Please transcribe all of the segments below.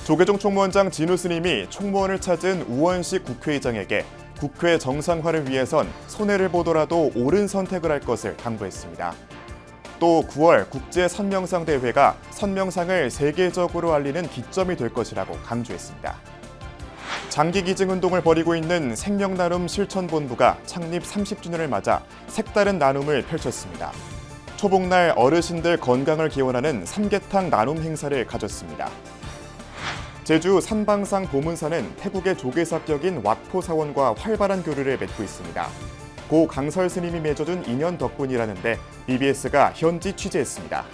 조계종 총무원장 진우 스님이 총무원을 찾은 우원식 국회의장에게 국회 정상화를 위해선 손해를 보더라도 옳은 선택을 할 것을 당부했습니다. 또 9월 국제 선명상 대회가 선명상을 세계적으로 알리는 기점이 될 것이라고 강조했습니다. 장기 기증 운동을 벌이고 있는 생명나눔 실천본부가 창립 30주년을 맞아 색다른 나눔을 펼쳤습니다. 초복날 어르신들 건강을 기원하는 삼계탕 나눔 행사를 가졌습니다. 제주 산방상 보문사는 태국의 조계사격인 왓포 사원과 활발한 교류를 맺고 있습니다. 고 강설 스님이 맺어준 인연 덕분이라는데 BBS가 현지 취재했습니다.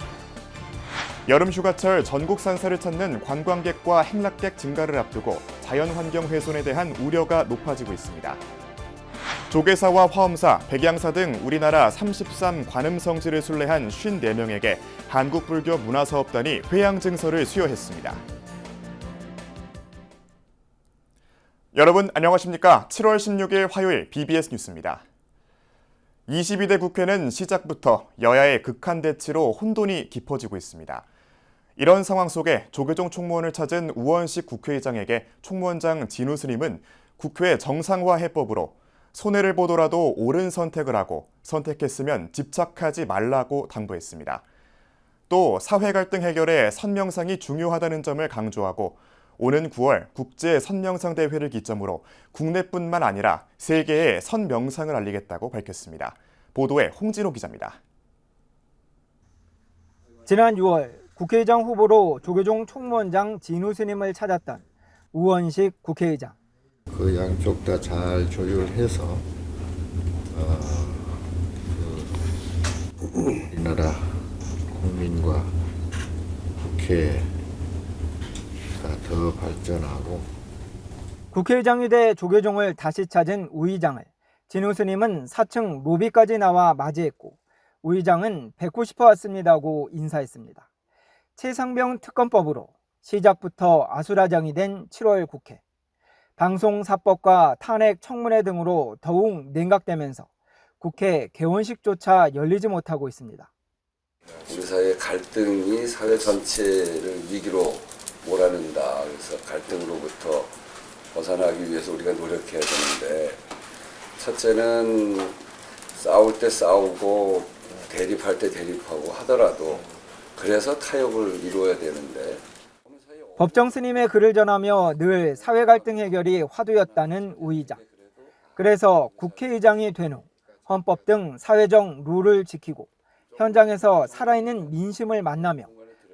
여름 휴가철 전국 산사를 찾는 관광객과 행락객 증가를 앞두고 자연환경 훼손에 대한 우려가 높아지고 있습니다. 조계사와 화엄사, 백양사 등 우리나라 33 관음성지를 순례한 54명에게 한국불교 문화사업단이 회양 증서를 수여했습니다. 여러분 안녕하십니까? 7월 16일 화요일 BBS 뉴스입니다. 22대 국회는 시작부터 여야의 극한 대치로 혼돈이 깊어지고 있습니다. 이런 상황 속에 조계종 총무원을 찾은 우원식 국회의장에게 총무원장 진우 스님은 국회 정상화 해법으로 손해를 보더라도 옳은 선택을 하고 선택했으면 집착하지 말라고 당부했습니다. 또 사회 갈등 해결에 선명상이 중요하다는 점을 강조하고 오는 9월 국제 선명상 대회를 기점으로 국내뿐만 아니라 세계에 선명상을 알리겠다고 밝혔습니다. 보도에 홍진호 기자입니다. 지난 6월 국회의장 후보로 조계종 총무원장 진우 스님을 찾았던 우원식 국회의장. 그 양쪽 다 잘 조율해서 우리나라 국민과 국회가 더 발전하고. 국회의장이 돼 조계종을 다시 찾은 우 의장을 진우 스님은 4층 로비까지 나와 맞이했고 우 의장은 뵙고 싶어 왔습니다고 인사했습니다. 최상병 특검법으로 시작부터 아수라장이 된 7월 국회. 방송사법과 탄핵 청문회 등으로 더욱 냉각되면서 국회 개원식조차 열리지 못하고 있습니다. 우리 사회의 갈등이 사회 전체를 위기로 몰아넣는다. 그래서 갈등으로부터 벗어나기 위해서 우리가 노력해야 되는데, 첫째는 싸울 때 싸우고 대립할 때 대립하고 하더라도 그래서 타협을 이루어야 되는데, 법정 스님의 글을 전하며 늘 사회 갈등 해결이 화두였다는 우 의장. 그래서 국회의장이 된 후 헌법 등 사회적 룰을 지키고 현장에서 살아있는 민심을 만나며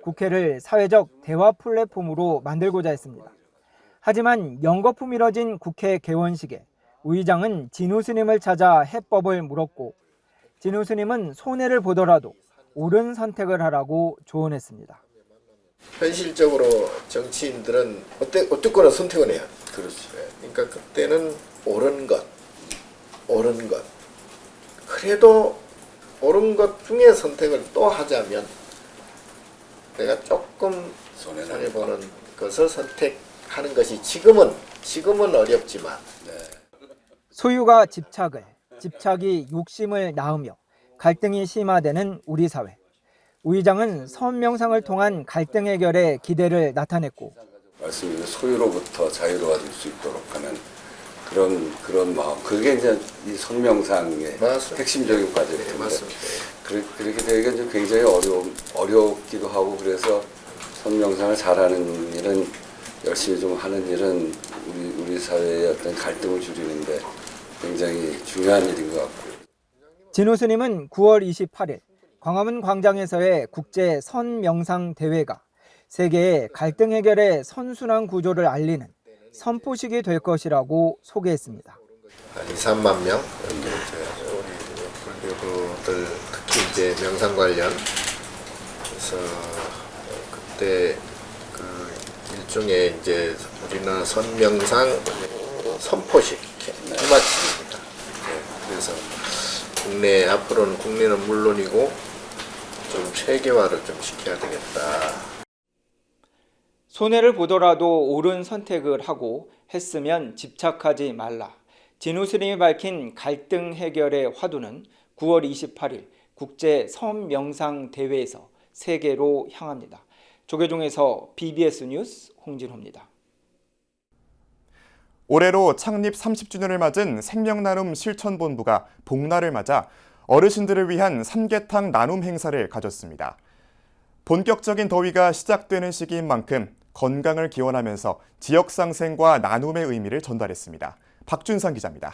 국회를 사회적 대화 플랫폼으로 만들고자 했습니다. 하지만 연거푸 미뤄진 국회 개원식에 우 의장은 진우 스님을 찾아 해법을 물었고 진우 스님은 손해를 보더라도 옳은 선택을 하라고 조언했습니다. 현실적으로 정치인들은 어쨌거나 선택을 해야 돼. 그렇죠. 그러니까 그때는 옳은 것. 그래도 옳은 것 중에 선택을 또 하자면 내가 조금 손해보는 것을 선택하는 것이 지금은 어렵지만. 소유가 집착이 욕심을 낳으며 갈등이 심화되는 우리 사회. 우 의장은 선명상을 통한 갈등 해결에 기대를 나타냈고 말씀드린 소유로부터 자유로워질 수 있도록 하는 그런 마음, 그게 이제 이 선명상의 맞습니다. 핵심적인 과제인데, 맞습니다. 그렇게 되기가 좀 굉장히 어렵기도 하고, 그래서 선명상을 잘하는 일은, 열심히 좀 하는 일은 우리 사회의 어떤 갈등을 줄이는데 굉장히 중요한 일인 것 같고요. 진우 스님은 9월 28일 광화문 광장에서의 국제 선명상 대회가 세계의 갈등 해결의 선순환 구조를 알리는 선포식이 될 것이라고 소개했습니다. 한 2, 3만 명 이렇게 우리 불교도들 특히 이제 명상 관련 그래서 그때 그 일종의 이제 우리나라 선명상 선포식 해마치입니다. 그래서 앞으로는 국내는 물론이고 좀 세계화를 좀 시켜야 되겠다. 손해를 보더라도 옳은 선택을 하고 했으면 집착하지 말라. 진우 스님이 밝힌 갈등 해결의 화두는 9월 28일 국제 선명상 대회에서 세계로 향합니다. 조계종에서 BBS 뉴스 홍진호입니다. 올해로 창립 30주년을 맞은 생명나눔 실천본부가 복날을 맞아 어르신들을 위한 삼계탕 나눔 행사를 가졌습니다. 본격적인 더위가 시작되는 시기인 만큼 건강을 기원하면서 지역 상생과 나눔의 의미를 전달했습니다. 박준상 기자입니다.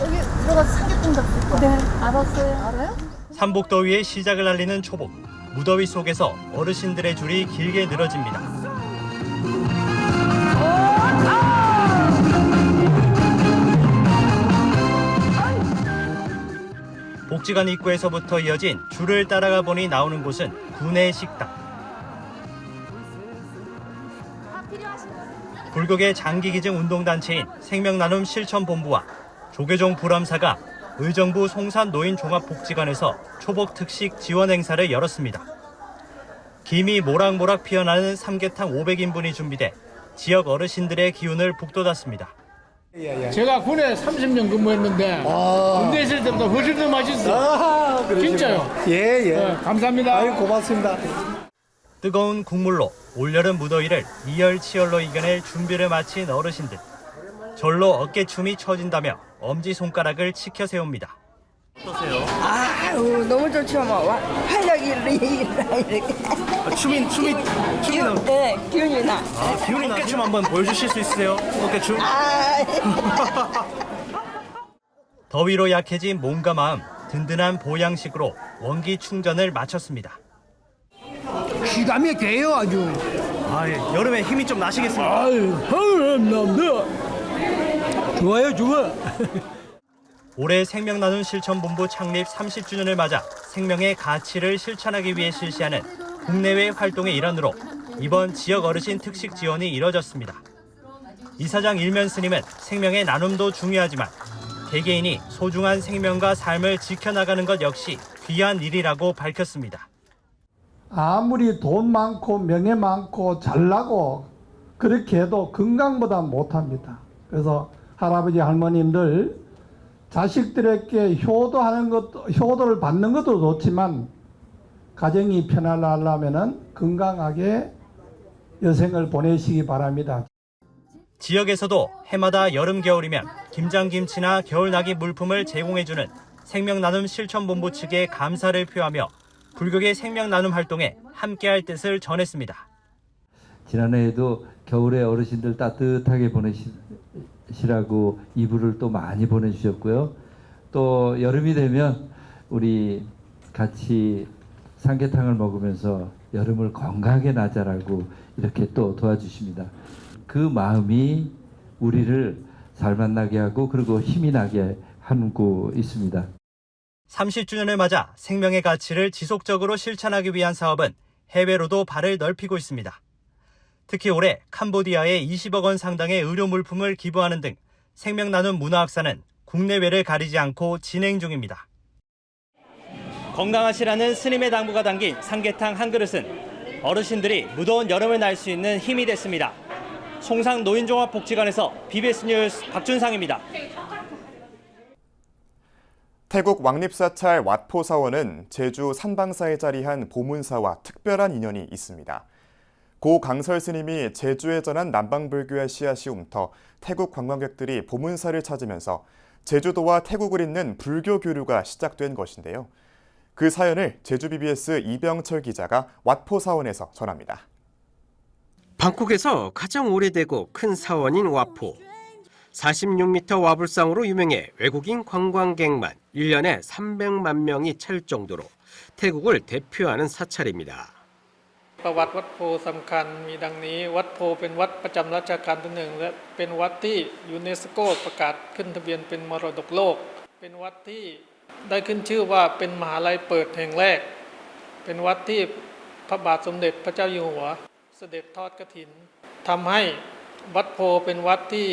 여기 들어가서 삼계탕 잡술 거야. 네, 알았어요. 알아요? 삼복더위의 시작을 알리는 초복. 무더위 속에서 어르신들의 줄이 길게 늘어집니다. 복지관 입구에서부터 이어진 줄을 따라가 보니 나오는 곳은 구내 식당. 불국의 장기기증 운동단체인 생명나눔 실천본부와 조계종 불암사가 의정부 송산노인종합복지관에서 초복 특식 지원 행사를 열었습니다. 김이 모락모락 피어나는 삼계탕 500인분이 준비돼 지역 어르신들의 기운을 북돋았습니다. 제가 군에 30년 근무했는데 군대 있을 때보다 훨씬 더 맛있어. 진짜요? 예. 감사합니다. 아유, 고맙습니다. 뜨거운 국물로 올여름 무더위를 이열치열로 이겨낼 준비를 마친 어르신들. 절로 어깨춤이 처진다며 엄지손가락을 치켜 세웁니다. 어떠세요? 아유, 너무 좋죠. 뭐 활력이 이렇게. 춤이 네, 기운이 나. 기운이 나. 어깨춤 한번 보여주실 수 있으세요? 어깨춤? 더위로 약해진 몸과 마음, 든든한 보양식으로 원기 충전을 마쳤습니다. 기가 막혀요 아주. 여름에 힘이 좀 나시겠습니까? 아유, 남들. 좋아요, 좋아. 올해 생명나눔 실천본부 창립 30주년을 맞아 생명의 가치를 실천하기 위해 실시하는 국내외 활동의 일환으로 이번 지역 어르신 특식 지원이 이뤄졌습니다. 이사장 일면 스님은 생명의 나눔도 중요하지만 개개인이 소중한 생명과 삶을 지켜나가는 것 역시 귀한 일이라고 밝혔습니다. 아무리 돈 많고 명예 많고 잘나고 그렇게 해도 건강보다 못합니다. 그래서 할아버지 할머님들 자식들에게 효도를 받는 것도 좋지만 가정이 편안하려면 건강하게 여생을 보내시기 바랍니다. 지역에서도 해마다 여름 겨울이면 김장김치나 겨울나기 물품을 제공해주는 생명나눔 실천본부 측에 감사를 표하며 불교계 생명나눔 활동에 함께할 뜻을 전했습니다. 지난해에도 겨울에 어르신들 따뜻하게 보내시라고 이불을 또 많이 보내주셨고요. 또 여름이 되면 우리 같이 삼계탕을 먹으면서 여름을 건강하게 나자라고 이렇게 또 도와주십니다. 그 마음이 우리를 잘 만나게 하고 그리고 힘이 나게 하고 있습니다. 30주년을 맞아 생명의 가치를 지속적으로 실천하기 위한 사업은 해외로도 발을 넓히고 있습니다. 특히 올해 캄보디아에 20억 원 상당의 의료 물품을 기부하는 등 생명나눔 문화학사는 국내외를 가리지 않고 진행 중입니다. 건강하시라는 스님의 당부가 담긴 삼계탕 한 그릇은 어르신들이 무더운 여름을 날 수 있는 힘이 됐습니다. 송산노인종합복지관에서 BBS 뉴스 박준상입니다. 태국 왕립사찰 왓포사원은 제주 산방사에 자리한 보문사와 특별한 인연이 있습니다. 고 강설 스님이 제주에 전한 남방불교의 씨앗이 움터 태국 관광객들이 보문사를 찾으면서 제주도와 태국을 잇는 불교 교류가 시작된 것인데요. 그 사연을 제주 BBS 이병철 기자가 왓포사원에서 전합니다. 방콕에서 가장 오래되고 큰 사원인 와포. 46m 와불상으로 유명해 외국인 관광객만 1년에 300만 명이 찰 정도로 태국을 대표하는 사찰입니다. ประวัติวัดโพสำคัญมีดังนี้วัดโพเป็นวัดประจำรัชกาลที่1และเป็นวัดที่ยูเนสโกประกาศขึ้นทะเบียนเป็นมรดกโลกเป็นวัดที่ได้ขึ้นชื่อว่าเป็นมหาลัยเปิดแห่งแรกเป็นวัดที่พระบาทสมเด็จพระเจ้าอยู่หัวเสด็จทอดกฐินทำให้วัดโพเป็นวัดที่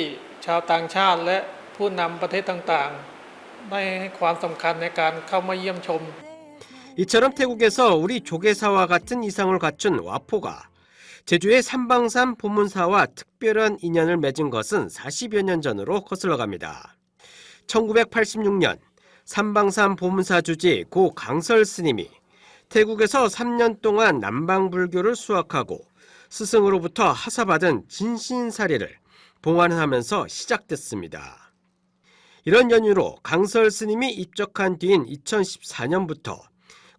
ชาวต่างชาติและผู้นำประเทศต่างๆได้ให้ความสำคัญในการเข้ามาเยี่ยมชม 이처럼 태국에서 우리 조계사와 같은 이상을 갖춘 와포가 제주의 삼방산 보문사와 특별한 인연을 맺은 것은 40여 년 전으로 거슬러 갑니다. 1986년 삼방산 보문사 주지 고 강설 스님이 태국에서 3년 동안 남방불교를 수학하고 스승으로부터 하사받은 진신사례를 봉안하면서 시작됐습니다. 이런 연유로 강설 스님이 입적한 뒤인 2014년부터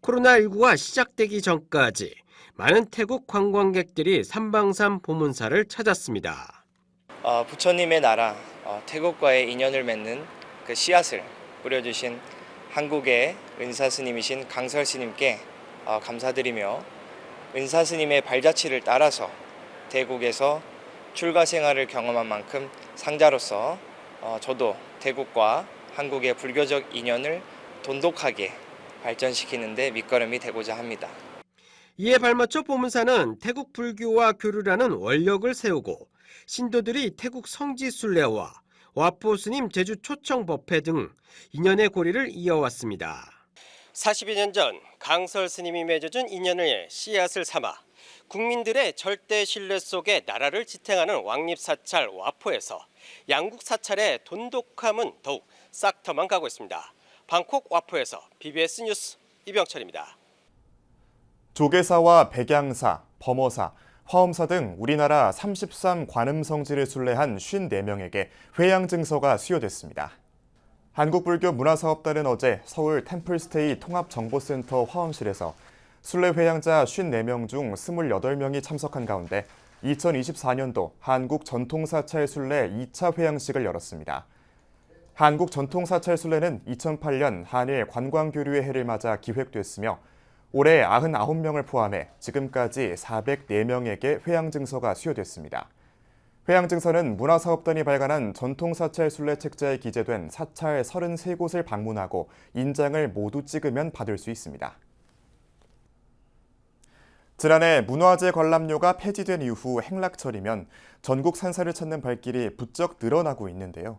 코로나19가 시작되기 전까지 많은 태국 관광객들이 삼방산 보문사를 찾았습니다. 부처님의 나라 태국과의 인연을 맺는 그 씨앗을 뿌려주신 한국의 은사 스님이신 강설 스님께 감사드리며 은사 스님의 발자취를 따라서 태국에서 출가 생활을 경험한 만큼 상자로서 저도 태국과 한국의 불교적 인연을 돈독하게 발전시키는 데 밑거름이 되고자 합니다. 이에 발맞춰 보문사는 태국 불교와 교류라는 원력을 세우고 신도들이 태국 성지순례와 와포 스님 제주 초청 법회 등 인연의 고리를 이어왔습니다. 42년 전 강설 스님이 맺어준 인연을 씨앗을 삼아 국민들의 절대 신뢰 속에 나라를 지탱하는 왕립사찰 와포에서 양국 사찰의 돈독함은 더욱 싹터만 가고 있습니다. 방콕 와포에서 BBS 뉴스 이병철입니다. 조계사와 백양사, 범어사, 화엄사 등 우리나라 33관음성지를 순례한 54명에게 회양 증서가 수여됐습니다. 한국불교문화사업단은 어제 서울 템플스테이 통합정보센터 화엄실에서 순례 회양자 54명 중 28명이 참석한 가운데 2024년도 한국전통사찰 순례 2차 회양식을 열었습니다. 한국전통사찰 순례는 2008년 한일 관광교류의 해를 맞아 기획됐으며 올해 99명을 포함해 지금까지 404명에게 회양증서가 수여됐습니다. 회양증서는 문화사업단이 발간한 전통사찰 순례 책자에 기재된 사찰 33곳을 방문하고 인장을 모두 찍으면 받을 수 있습니다. 지난해 문화재 관람료가 폐지된 이후 행락철이면 전국 산사를 찾는 발길이 부쩍 늘어나고 있는데요.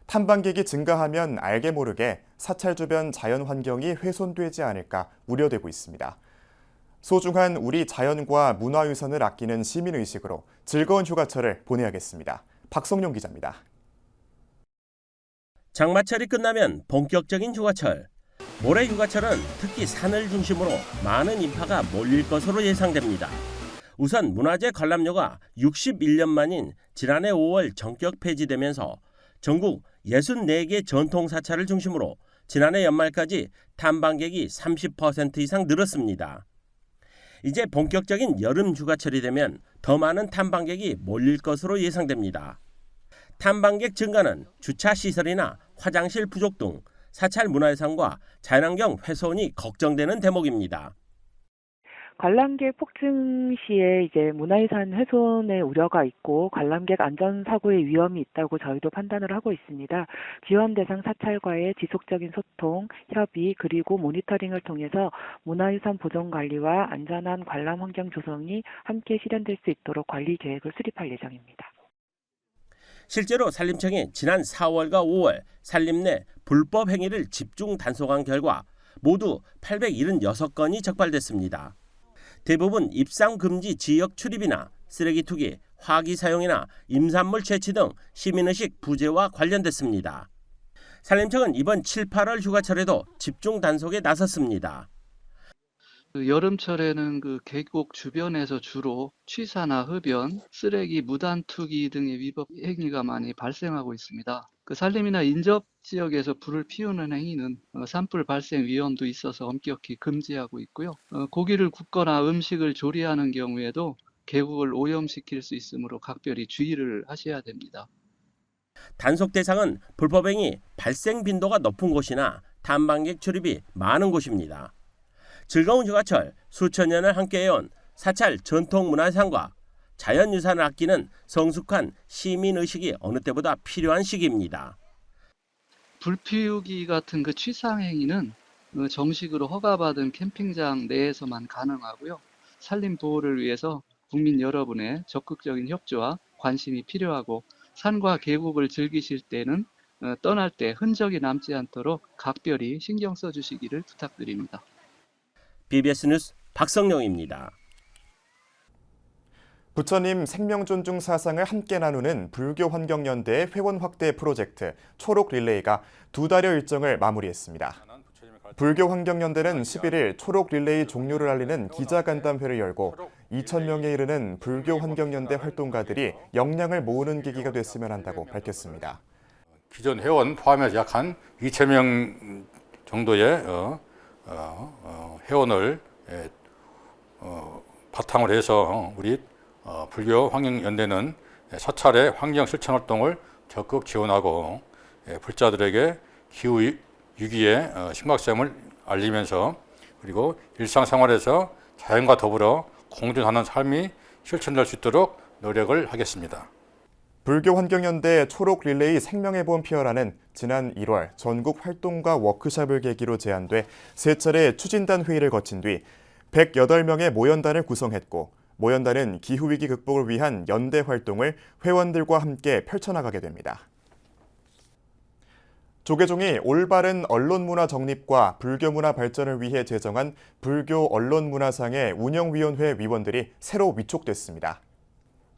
탐방객이 증가하면 알게 모르게 사찰 주변 자연 환경이 훼손되지 않을까 우려되고 있습니다. 소중한 우리 자연과 문화유산을 아끼는 시민의식으로 즐거운 휴가철을 보내야겠습니다. 박성용 기자입니다. 장마철이 끝나면 본격적인 휴가철. 올해 휴가철은 특히 산을 중심으로 많은 인파가 몰릴 것으로 예상됩니다. 우선 문화재 관람료가 61년 만인 지난해 5월 전격 폐지되면서 전국 64개 전통사찰을 중심으로 지난해 연말까지 탐방객이 30% 이상 늘었습니다. 이제 본격적인 여름 휴가철이 되면 더 많은 탐방객이 몰릴 것으로 예상됩니다. 탐방객 증가는 주차시설이나 화장실 부족 등 사찰 문화유산과 자연환경 훼손이 걱정되는 대목입니다. 관람객 폭증 시에 이제 문화유산 훼손의 우려가 있고 관람객 안전사고의 위험이 있다고 저희도 판단을 하고 있습니다. 지원 대상 사찰과의 지속적인 소통, 협의 그리고 모니터링을 통해서 문화유산 보존 관리와 안전한 관람 환경 조성이 함께 실현될 수 있도록 관리 계획을 수립할 예정입니다. 실제로 산림청이 지난 4월과 5월 산림 내 불법 행위를 집중 단속한 결과 모두 876건이 적발됐습니다. 대부분 입상 금지 지역 출입이나 쓰레기 투기, 화기 사용이나 임산물 채취 등 시민의식 부재와 관련됐습니다. 산림청은 이번 7, 8월 휴가철에도 집중 단속에 나섰습니다. 여름철에는 계곡 주변에서 주로 취사나 흡연, 쓰레기 무단 투기 등의 위법 행위가 많이 발생하고 있습니다. 산림이나 인접 지역에서 불을 피우는 행위는 산불 발생 위험도 있어서 엄격히 금지하고 있고요. 고기를 굽거나 음식을 조리하는 경우에도 계곡을 오염시킬 수 있으므로 각별히 주의를 하셔야 됩니다. 단속 대상은 불법행위 발생 빈도가 높은 곳이나 탐방객 출입이 많은 곳입니다. 즐거운 휴가철, 수천 년을 함께해온 사찰 전통문화유산과 자연유산을 아끼는 성숙한 시민의식이 어느 때보다 필요한 시기입니다. 불 피우기 같은 취상행위는 정식으로 허가받은 캠핑장 내에서만 가능하고요. 산림 보호를 위해서 국민 여러분의 적극적인 협조와 관심이 필요하고 산과 계곡을 즐기실 때는 떠날 때 흔적이 남지 않도록 각별히 신경 써주시기를 부탁드립니다. BBS 뉴스 박성룡입니다. 부처님 생명 존중 사상을 함께 나누는 불교환경연대의 회원 확대 프로젝트 초록 릴레이가 2달여 일정을 마무리했습니다. 불교환경연대는 11일 초록 릴레이 종료를 알리는 기자간담회를 열고 2,000명에 이르는 불교환경연대 활동가들이 역량을 모으는 계기가 됐으면 한다고 밝혔습니다. 기존 회원 포함해서 약 한 2,000명 정도의 회원을 바탕으로 해서 우리 불교환경연대는 사찰의 환경 실천 활동을 적극 지원하고 불자들에게 기후 위기의 심각성을 알리면서 그리고 일상생활에서 자연과 더불어 공존하는 삶이 실천될 수 있도록 노력을 하겠습니다. 불교환경연대 초록 릴레이 생명의봄 피어라는 지난 1월 전국 활동가 워크숍을 계기로 제안돼 3차례 추진단 회의를 거친 뒤 108명의 모연단을 구성했고 모연단은 기후위기 극복을 위한 연대 활동을 회원들과 함께 펼쳐나가게 됩니다. 조계종이 올바른 언론문화 정립과 불교문화 발전을 위해 제정한 불교 언론문화상의 운영위원회 위원들이 새로 위촉됐습니다.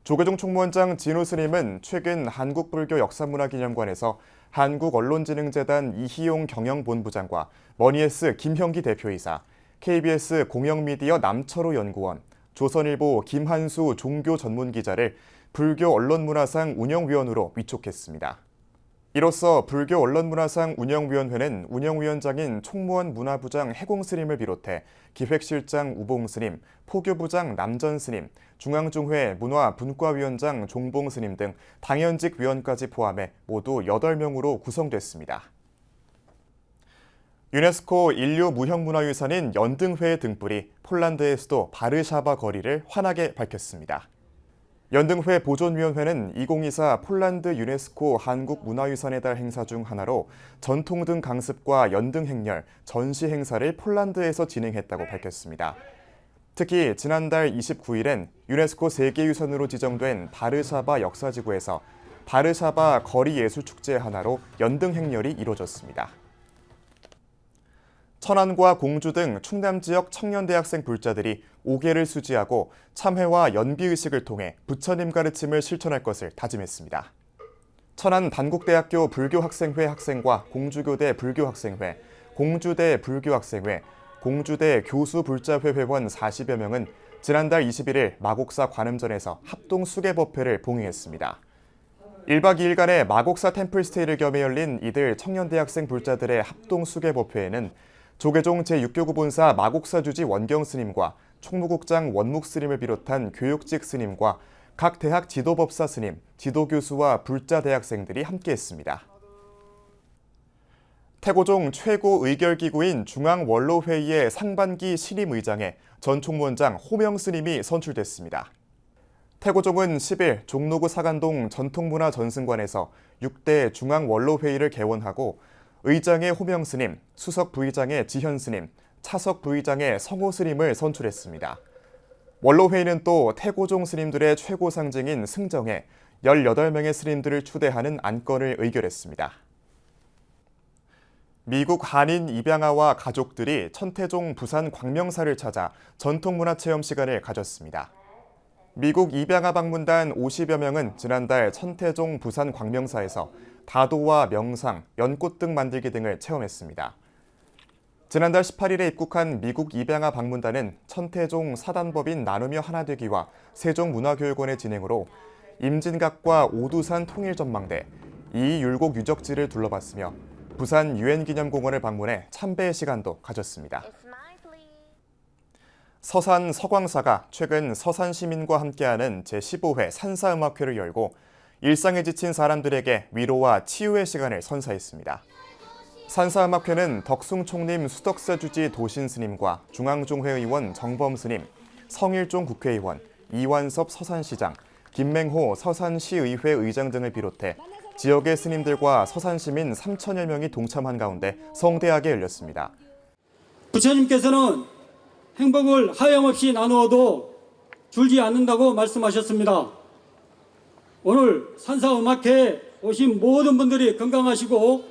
조계종 총무원장 진우 스님은 최근 한국불교역사문화기념관에서 한국언론진흥재단 이희용 경영본부장과 머니에스 김형기 대표이사, KBS 공영미디어 남철호 연구원, 조선일보 김한수 종교전문기자를 불교 언론문화상 운영위원으로 위촉했습니다. 이로써 불교 언론문화상 운영위원회는 운영위원장인 총무원 문화부장 해공스님을 비롯해 기획실장 우봉스님, 포교부장 남전스님, 중앙중회 문화분과위원장 종봉스님 등 당연직 위원까지 포함해 모두 8명으로 구성됐습니다. 유네스코 인류 무형문화유산인 연등회의 등불이 폴란드의 수도 바르샤바 거리를 환하게 밝혔습니다. 연등회 보존위원회는 2024 폴란드 유네스코 한국문화유산의 달 행사 중 하나로 전통등 강습과 연등 행렬, 전시 행사를 폴란드에서 진행했다고 밝혔습니다. 특히 지난달 29일엔 유네스코 세계유산으로 지정된 바르샤바 역사지구에서 바르샤바 거리예술축제 하나로 연등 행렬이 이뤄졌습니다. 천안과 공주 등 충남 지역 청년대학생 불자들이 오계를 수지하고 참회와 연비의식을 통해 부처님 가르침을 실천할 것을 다짐했습니다. 천안 단국대학교 불교학생회 학생과 공주교대 불교학생회, 공주대 불교학생회, 공주대 교수불자회 회원 40여 명은 지난달 21일 마곡사 관음전에서 합동 수계법회를 봉행했습니다. 1박 2일간의 마곡사 템플스테이를 겸해 열린 이들 청년대학생 불자들의 합동 수계법회에는 조계종 제6교구 본사 마곡사 주지 원경 스님과 총무국장 원묵 스님을 비롯한 교육직 스님과 각 대학 지도법사 스님, 지도교수와 불자 대학생들이 함께했습니다. 태고종 최고 의결기구인 중앙원로회의의 상반기 신임의장에 전 총무원장 호명 스님이 선출됐습니다. 태고종은 10일 종로구 사간동 전통문화전승관에서 6대 중앙원로회의를 개원하고 의장의 호명 스님, 수석 부의장의 지현 스님, 차석 부의장의 성호 스님을 선출했습니다. 원로회의는 또 태고종 스님들의 최고 상징인 승정에 18명의 스님들을 추대하는 안건을 의결했습니다. 미국 한인 입양아와 가족들이 천태종 부산 광명사를 찾아 전통문화체험 시간을 가졌습니다. 미국 입양아 방문단 50여 명은 지난달 천태종 부산 광명사에서 다도와 명상, 연꽃 등 만들기 등을 체험했습니다. 지난달 18일에 입국한 미국 입양아 방문단은 천태종 사단법인 나누며 하나되기와 세종문화교육원의 진행으로 임진각과 오두산 통일전망대, 이율곡 유적지를 둘러봤으며 부산 유엔기념공원을 방문해 참배의 시간도 가졌습니다. 서산 서광사가 최근 서산 시민과 함께하는 제15회 산사음악회를 열고 일상에 지친 사람들에게 위로와 치유의 시간을 선사했습니다. 산사음악회는 덕숭 총림 수덕사 주지 도신 스님과 중앙종회 의원 정범 스님, 성일종 국회의원, 이완섭 서산시장, 김맹호 서산시의회 의장 등을 비롯해 지역의 스님들과 서산시민 3천여 명이 동참한 가운데 성대하게 열렸습니다. 부처님께서는 행복을 하염없이 나누어도 줄지 않는다고 말씀하셨습니다. 오늘 산사음악회에 오신 모든 분들이 건강하시고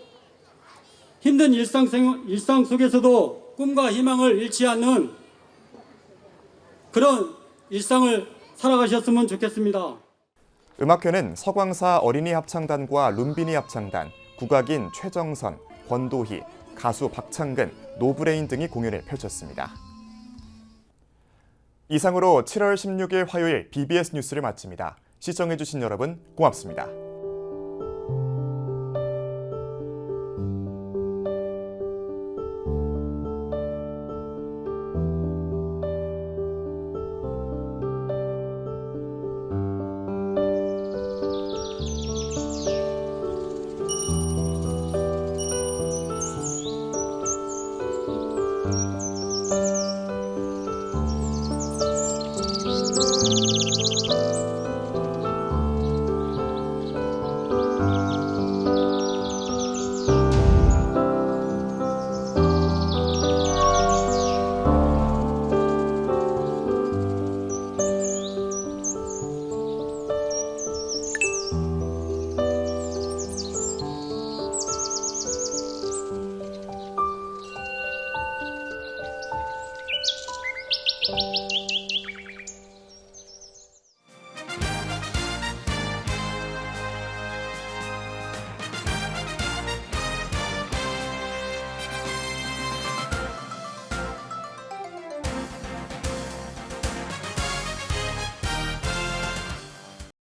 힘든 일상 속에서도 꿈과 희망을 잃지 않는 그런 일상을 살아가셨으면 좋겠습니다. 음악회는 서광사 어린이 합창단과 룸비니 합창단, 국악인 최정선, 권도희, 가수 박창근, 노브레인 등이 공연을 펼쳤습니다. 이상으로 7월 16일 화요일 BBS 뉴스를 마칩니다. 시청해주신 여러분 고맙습니다.